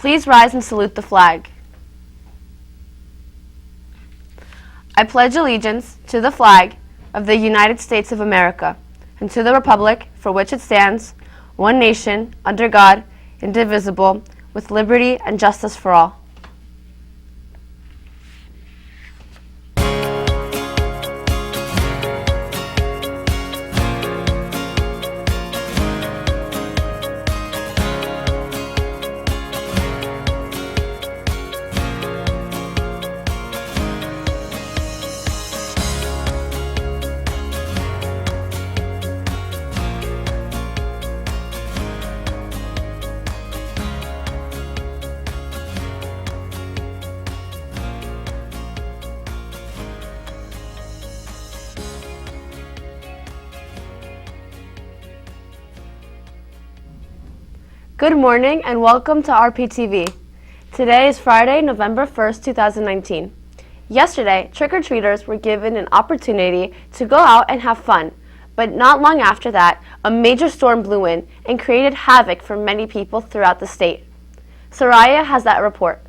Please rise and salute the flag. I pledge allegiance to the flag of the United States of America and to the republic for which it stands, one nation, under God, indivisible, with liberty and justice for all. Good morning and welcome to RPtv. Today is Friday, November 1st, 2019. Yesterday, trick-or-treaters were given an opportunity to go out and have fun, but not long after that, a major storm blew in and created havoc for many people throughout the state. Soraya has that report.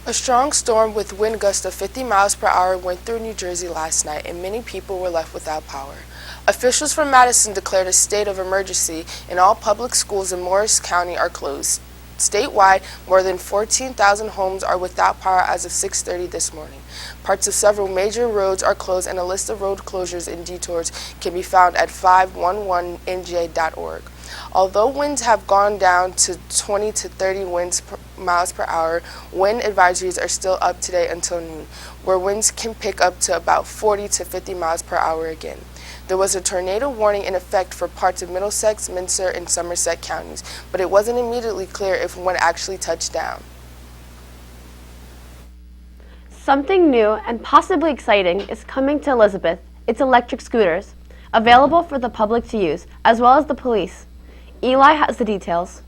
A strong storm with wind gusts of 50 miles per hour went through New Jersey last night, and many people were left without power. Officials from Madison declared a state of emergency, and all public schools in Morris County are closed. Statewide, more than 14,000 homes are without power as of 6:30 this morning. Parts of several major roads are closed, and a list of road closures and detours can be found at 511nj.org. Although winds have gone down to 20 to 30 miles per hour, wind advisories are still up today until noon, where winds can pick up to about 40 to 50 miles per hour again. There was a tornado warning in effect for parts of Middlesex, Minster, and Somerset counties, but it wasn't immediately clear if one actually touched down. Something new and possibly exciting is coming to Elizabeth. It's electric scooters, available for the public to use, as well as the police. Eli has the details.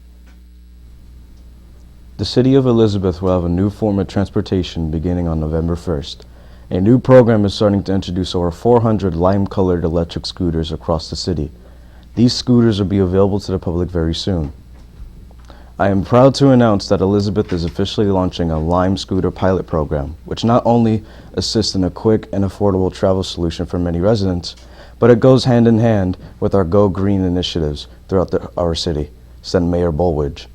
The city of Elizabeth will have a new form of transportation beginning on November 1st. A new program is starting to introduce over 400 lime-colored electric scooters across the city. These scooters will be available to the public very soon. I am proud to announce that Elizabeth is officially launching a Lime Scooter pilot program, which not only assists in a quick and affordable travel solution for many residents, but it goes hand in hand with our Go Green initiatives throughout our city, said Mayor Bulwidge.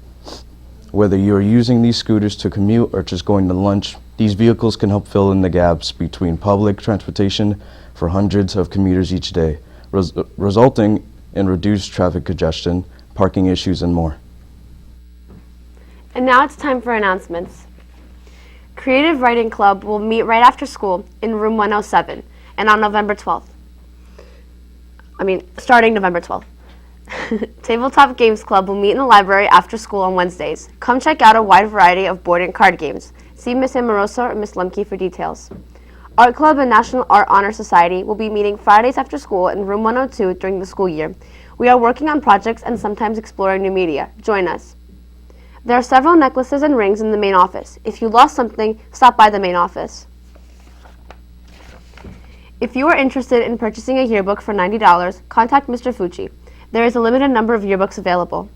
Whether you are using these scooters to commute or just going to lunch, these vehicles can help fill in the gaps between public transportation for hundreds of commuters each day, resulting in reduced traffic congestion, parking issues, and more. And now it's time for announcements. Creative Writing Club will meet right after school in room 107 and on November 12th. Starting November 12th. Tabletop Games Club will meet in the library after school on Wednesdays. Come check out a wide variety of board and card games. See Ms. Amorosa or Ms. Lemke for details. Art Club and National Art Honor Society will be meeting Fridays after school in room 102 during the school year. We are working on projects and sometimes exploring new media. Join us. There are several necklaces and rings in the main office. If you lost something, stop by the main office. If you are interested in purchasing a yearbook for $90, contact Mr. Fucci. There is a limited number of yearbooks available.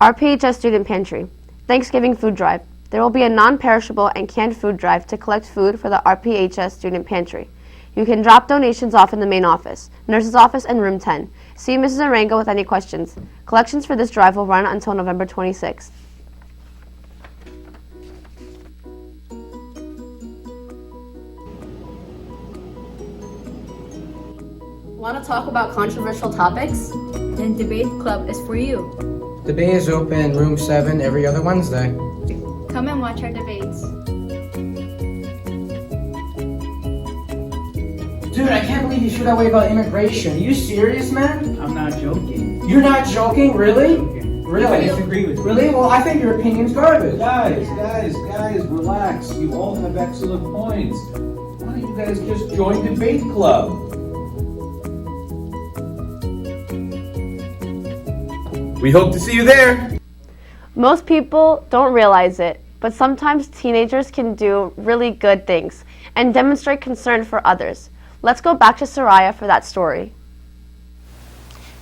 RPHS Student Pantry. Thanksgiving Food Drive. There will be a non-perishable and canned food drive to collect food for the RPHS Student Pantry. You can drop donations off in the main office, nurse's office, and room 10. See Mrs. Arango with any questions. Collections for this drive will run until November 26th. Want to talk about controversial topics? Then Debate Club is for you. Debate is open in room 7 every other Wednesday. Come and watch our debates. Dude, I can't believe you feel that way about immigration. Are you serious, man? I'm not joking. You're not joking? Really? Really? I disagree with you. Really? Well, I think your opinion's garbage. Guys, relax. You all have excellent points. Why don't you guys just join Debate Club? We hope to see you there. Most people don't realize it, but sometimes teenagers can do really good things and demonstrate concern for others. Let's go back to Soraya for that story.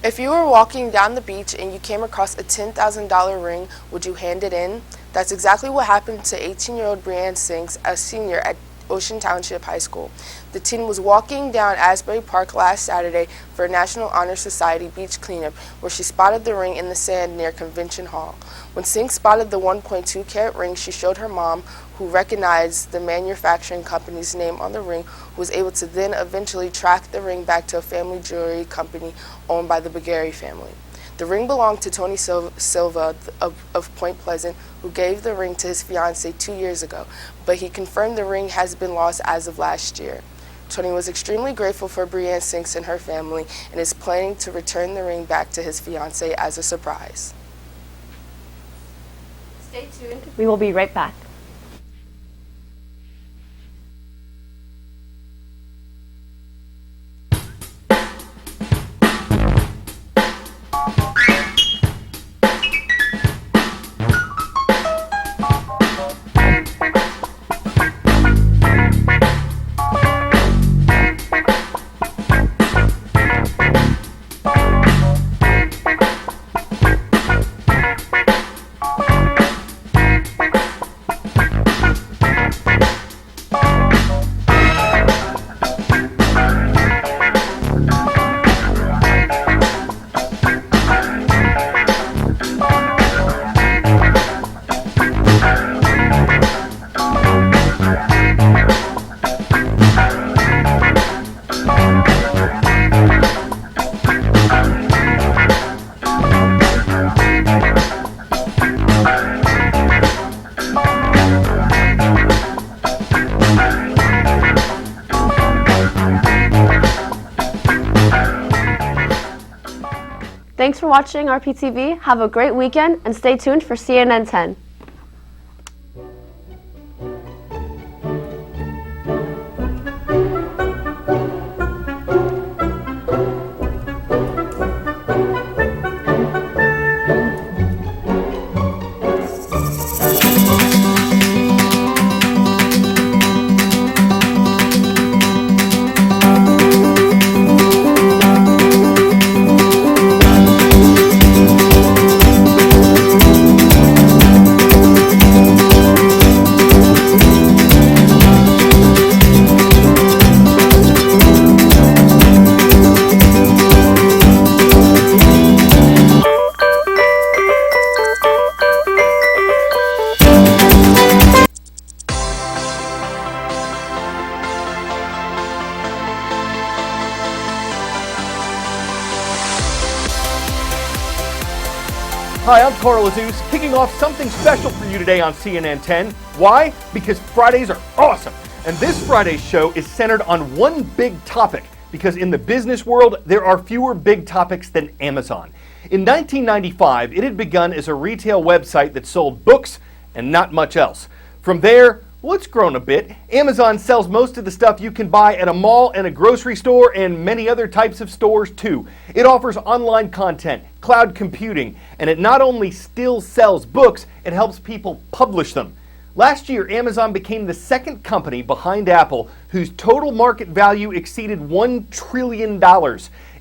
If you were walking down the beach and you came across a $10,000 ring, would you hand it in? That's exactly what happened to 18-year-old Brianne Sinks, a senior at Ocean Township High School. The teen was walking down Asbury Park last Saturday for a National Honor Society beach cleanup where she spotted the ring in the sand near Convention Hall. When Sinks spotted the 1.2-carat ring, she showed her mom, who recognized the manufacturing company's name on the ring, who was able to then eventually track the ring back to a family jewelry company owned by the Bagari family. The ring belonged to Tony Silva of Point Pleasant, who gave the ring to his fiancée 2 years ago, but he confirmed the ring has been lost as of last year. Tony was extremely grateful for Brianne Sinks and her family and is planning to return the ring back to his fiancée as a surprise. Stay tuned. We will be right back. Thanks for watching RPtv. Have a great weekend and stay tuned for CNN 10. Hi, I'm Carl Azus, kicking off something special for you today on CNN 10. Why? Because Fridays are awesome. And this Friday's show is centered on one big topic, because in the business world, there are fewer big topics than Amazon. In 1995, it had begun as a retail website that sold books and not much else. From there, well, it's grown a bit. Amazon sells most of the stuff you can buy at a mall and a grocery store and many other types of stores too. It offers online content, cloud computing, and it not only still sells books, it helps people publish them. Last year, Amazon became the second company behind Apple whose total market value exceeded $1 trillion.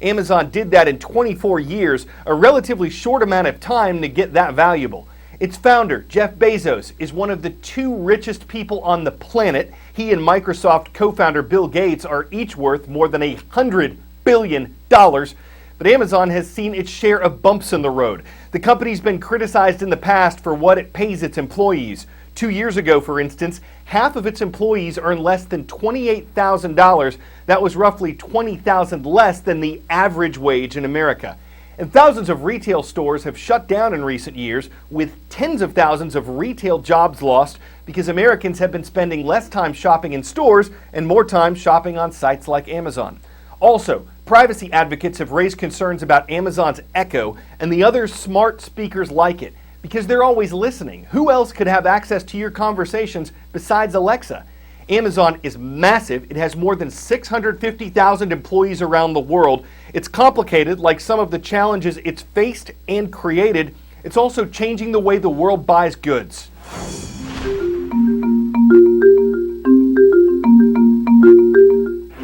Amazon did that in 24 years, a relatively short amount of time to get that valuable. Its founder, Jeff Bezos, is one of the 2 richest people on the planet. He and Microsoft co-founder Bill Gates are each worth more than $100 billion. But Amazon has seen its share of bumps in the road. The company's been criticized in the past for what it pays its employees. 2 years ago, for instance, half of its employees earn less than $28,000. That was roughly $20,000 less than the average wage in America. And thousands of retail stores have shut down in recent years, with tens of thousands of retail jobs lost because Americans have been spending less time shopping in stores and more time shopping on sites like Amazon. Also, privacy advocates have raised concerns about Amazon's Echo and the other smart speakers like it, because they're always listening. Who else could have access to your conversations besides Alexa? Amazon is massive. It has more than 650,000 employees around the world. It's complicated, like some of the challenges it's faced and created. It's also changing the way the world buys goods.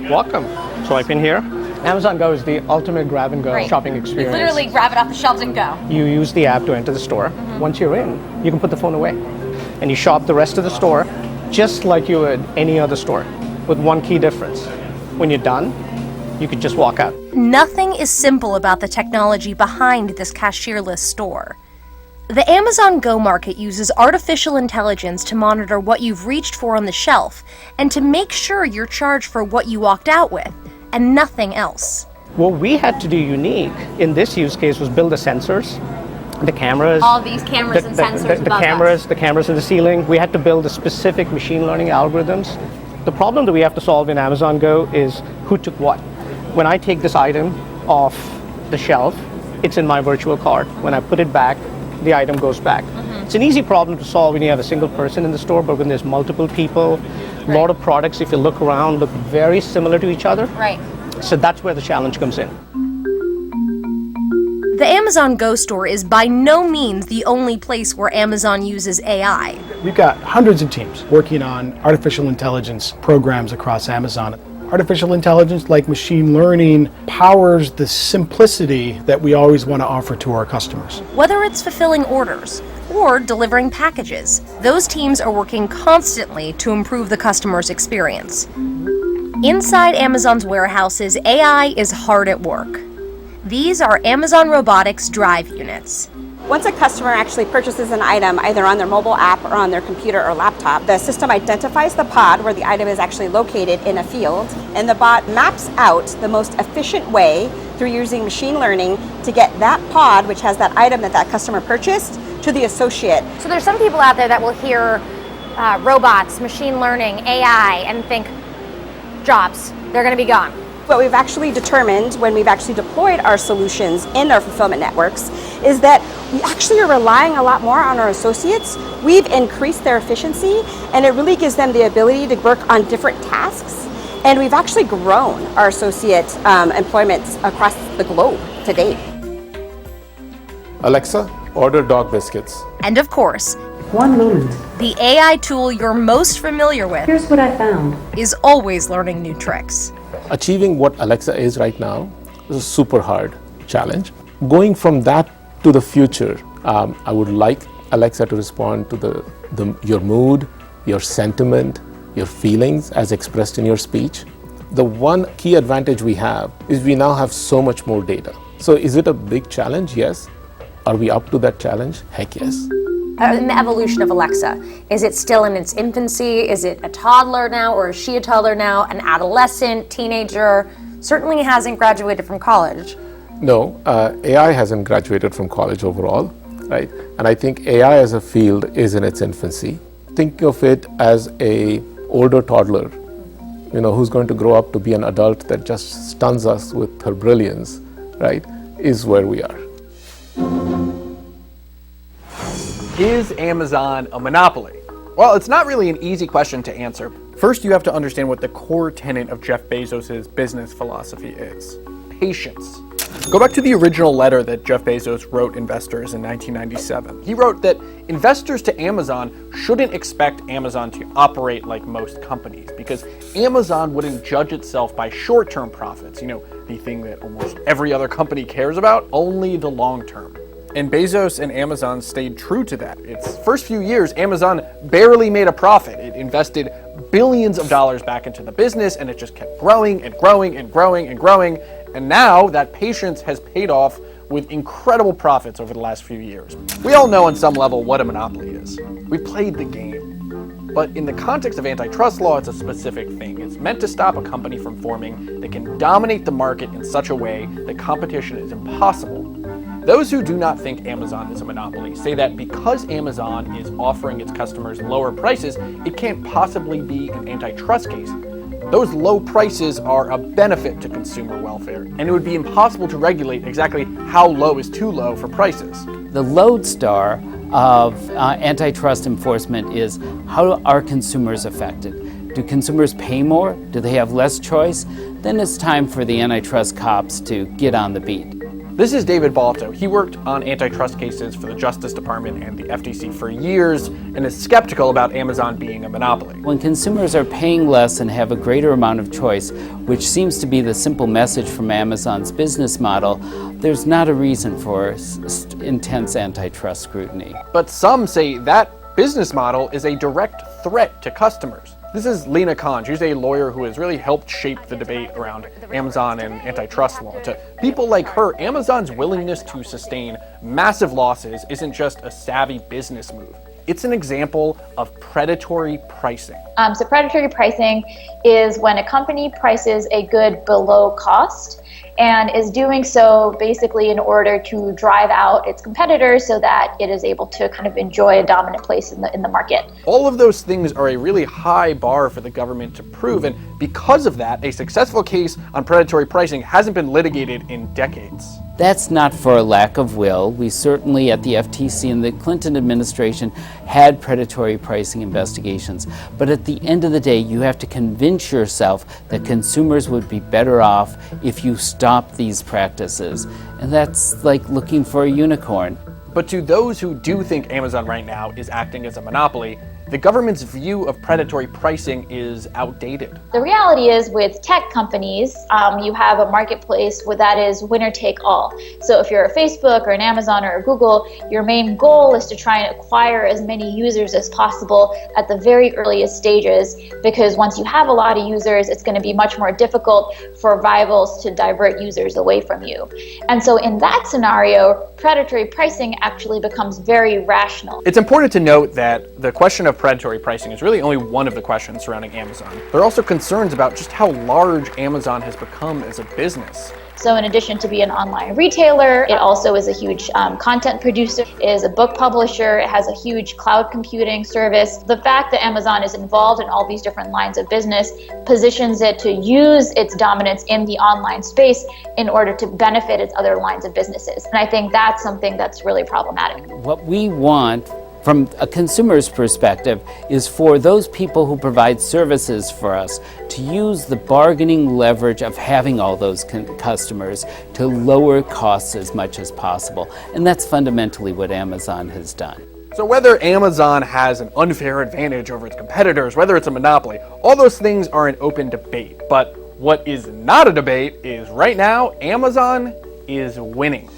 Welcome. Swipe in here. Amazon Go is the ultimate grab-and-go shopping experience. You literally grab it off the shelves and go. You use the app to enter the store. Once you're in, you can put the phone away. And you shop the rest of the store just like you would any other store, with one key difference. When you're done, you could just walk out. Nothing is simple about the technology behind this cashierless store. The Amazon Go market uses artificial intelligence to monitor what you've reached for on the shelf and to make sure you're charged for what you walked out with, and nothing else. What we had to do unique in this use case was build the sensors, the cameras. All these cameras and sensors the cameras in the ceiling. We had to build the specific machine learning algorithms. The problem that we have to solve in Amazon Go is who took what. When I take this item off the shelf, it's in my virtual cart. When I put it back, the item goes back. It's an easy problem to solve when you have a single person in the store, but when there's multiple people, a lot of products, if you look around, look very similar to each other. Right. So that's where the challenge comes in. The Amazon Go store is by no means the only place where Amazon uses AI. We've got hundreds of teams working on artificial intelligence programs across Amazon. Artificial intelligence, like machine learning, powers the simplicity that we always want to offer to our customers. Whether it's fulfilling orders or delivering packages, those teams are working constantly to improve the customer's experience. Inside Amazon's warehouses, AI is hard at work. These are Amazon Robotics drive units. Once a customer actually purchases an item, either on their mobile app or on their computer or laptop, the system identifies the pod where the item is actually located in a field, and the bot maps out the most efficient way through using machine learning to get that pod, which has that item that customer purchased, to the associate. So there's some people out there that will hear robots, machine learning, AI, and think jobs, they're going to be gone. What we've actually determined when we've actually deployed our solutions in our fulfillment networks is that we actually are relying a lot more on our associates. We've increased their efficiency, and it really gives them the ability to work on different tasks. And we've actually grown our associate employment across the globe to date. Alexa, order dog biscuits. And of course, one moment. The AI tool you're most familiar with, Here's what I found, is always learning new tricks. Achieving what Alexa is right now is a super hard challenge. Going from that to the future, I would like Alexa to respond to your mood, your sentiment, your feelings as expressed in your speech. The one key advantage we have is we now have so much more data. So is it a big challenge? Yes. Are we up to that challenge? Heck yes. In the evolution of Alexa, is it still in its infancy? Is it a toddler now, or is she a toddler now? An adolescent, teenager? Certainly hasn't graduated from college. No, AI hasn't graduated from college overall, right? And I think AI as a field is in its infancy. Think of it as a older toddler, who's going to grow up to be an adult that just stuns us with her brilliance, right? Is where we are. Is Amazon a monopoly? Well, it's not really an easy question to answer. First, you have to understand what the core tenet of Jeff Bezos' business philosophy is: patience. Go back to the original letter that Jeff Bezos wrote investors in 1997. He wrote that investors to Amazon shouldn't expect Amazon to operate like most companies, because Amazon wouldn't judge itself by short-term profits, the thing that almost every other company cares about, only the long term. And Bezos and Amazon stayed true to that. Its first few years, Amazon barely made a profit. It invested billions of dollars back into the business, and it just kept growing and growing and growing and growing. And now that patience has paid off with incredible profits over the last few years. We all know on some level what a monopoly is. We played the game. But in the context of antitrust law, it's a specific thing. It's meant to stop a company from forming that can dominate the market in such a way that competition is impossible. Those who do not think Amazon is a monopoly say that because Amazon is offering its customers lower prices, it can't possibly be an antitrust case. Those low prices are a benefit to consumer welfare, and it would be impossible to regulate exactly how low is too low for prices. The lodestar of antitrust enforcement is, how are consumers affected? Do consumers pay more? Do they have less choice? Then it's time for the antitrust cops to get on the beat. This is David Balto. He worked on antitrust cases for the Justice Department and the FTC for years and is skeptical about Amazon being a monopoly. When consumers are paying less and have a greater amount of choice, which seems to be the simple message from Amazon's business model, there's not a reason for intense antitrust scrutiny. But some say that business model is a direct threat to customers. This is Lena Khan. She's a lawyer who has really helped shape the debate around Amazon and antitrust law. To people like her, Amazon's willingness to sustain massive losses isn't just a savvy business move. It's an example of predatory pricing. So predatory pricing is when a company prices a good below cost and is doing so basically in order to drive out its competitors so that it is able to kind of enjoy a dominant place in the market. All of those things are a really high bar for the government to prove, and because of that, a successful case on predatory pricing hasn't been litigated in decades. That's not for a lack of will. We certainly at the FTC and the Clinton administration had predatory pricing investigations. But at the end of the day, you have to convince yourself that consumers would be better off if you stop these practices. And that's like looking for a unicorn. But to those who do think Amazon right now is acting as a monopoly, the government's view of predatory pricing is outdated. The reality is with tech companies, you have a marketplace where that is winner take all. So if you're a Facebook or an Amazon or a Google, your main goal is to try and acquire as many users as possible at the very earliest stages, because once you have a lot of users, it's going to be much more difficult for rivals to divert users away from you. And so in that scenario, predatory pricing actually becomes very rational. It's important to note that the question of predatory pricing is really only one of the questions surrounding Amazon. There are also concerns about just how large Amazon has become as a business. So in addition to being an online retailer, it also is a huge content producer, is a book publisher, it has a huge cloud computing service. The fact that Amazon is involved in all these different lines of business positions it to use its dominance in the online space in order to benefit its other lines of businesses. And I think that's something that's really problematic. What we want from a consumer's perspective is for those people who provide services for us to use the bargaining leverage of having all those customers to lower costs as much as possible. And that's fundamentally what Amazon has done. So whether Amazon has an unfair advantage over its competitors, whether it's a monopoly, all those things are an open debate. But what is not a debate is right now, Amazon is winning.